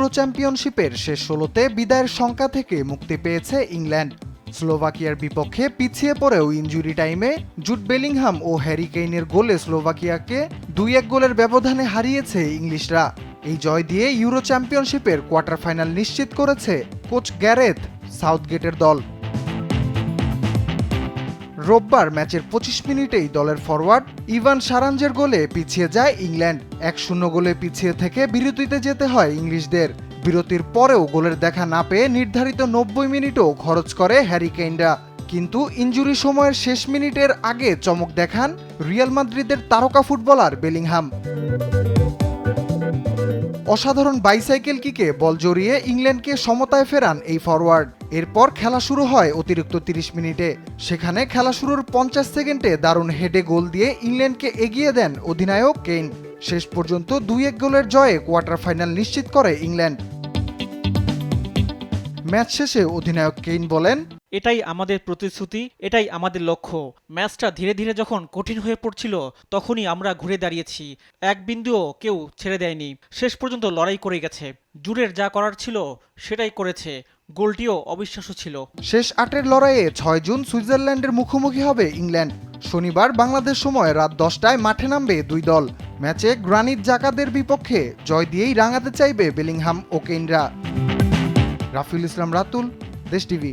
Euro চ্যাম্পিয়নশিপের শেষ ১৬তে বিদায়ের শঙ্কা থেকে মুক্তি পেয়েছে ইংল্যান্ড। স্লোভাকিয়ার বিপক্ষে পিছিয়ে পড়েও ইনজুরি টাইমে জুড বেলিংহাম ও হ্যারি কেইনের গোলে স্লোভাকিয়াকে ২-১ গোলের ব্যবধানে হারিয়েছে ইংলিশরা। এই জয় দিয়ে ইউরো চ্যাম্পিয়নশিপের কোয়ার্টার ফাইনাল নিশ্চিত করেছে কোচ গ্যারেথ সাউথগেটের দল। রোববার ম্যাচের ২৫ মিনিটেই দলের ফরওয়ার্ড ইভান সারাঞ্জের গোলে পিছিয়ে যায় ইংল্যান্ড। ১-০ গোলে পিছিয়ে থেকে বিরতিতে যেতে হয় ইংলিশদের। বিরতির পরেও গোলের দেখা না পেয়ে নির্ধারিত ৯০ মিনিটও খরচ করে হ্যারি কেইনরা। কিন্তু ইনজুরি সময়ের শেষ মিনিটের আগে চমক দেখান রিয়াল মাদ্রিদের তারকা ফুটবলার বেলিংহাম। অসাধারণ বাইসাইকেল কিকে বল জড়িয়ে ইংল্যান্ডকে সমতায় ফেরান এই ফরওয়ার্ড। এরপর খেলা শুরু হয় অতিরিক্ত ৩০ মিনিটে। সেখানে খেলা শুরুর ৫০ সেকেন্ডে দারুণ হেডে গোল দিয়ে ইংল্যান্ডকে এগিয়ে দেন অধিনায়ক কেইন। শেষ পর্যন্ত ২-১ গোলের জয়ে কোয়ার্টার ফাইনাল নিশ্চিত করে ইংল্যান্ড। ম্যাচ শেষে অধিনায়ক কেইন বলেন, এটাই আমাদের প্রতিশ্রুতি, এটাই আমাদের লক্ষ্য। ম্যাচটা ধীরে ধীরে যখন কঠিন হয়ে পড়ছিল তখনই আমরা ঘুরে দাঁড়িয়েছি। এক বিন্দুও কেউ ছেড়ে দেয়নি, শেষ পর্যন্ত লড়াই করে গেছে। জুডের যা করার ছিল সেটাই করেছে। গোলটিও অবিশ্বাস্য ছিল। শেষ ৮-এর লড়াইয়ে ৬ জুন সুইজারল্যান্ডের মুখোমুখি হবে ইংল্যান্ড। শনিবার বাংলাদেশ সময় রাত ১০টায় মাঠে নামবে দুই দল। ম্যাচে গ্রানিট জাকাদের বিপক্ষে জয় দিয়েই রাঙাতে চাইবে বেলিংহাম ও কেইনরা। রাফিউল ইসলাম রাতুল, দেশ টিভি।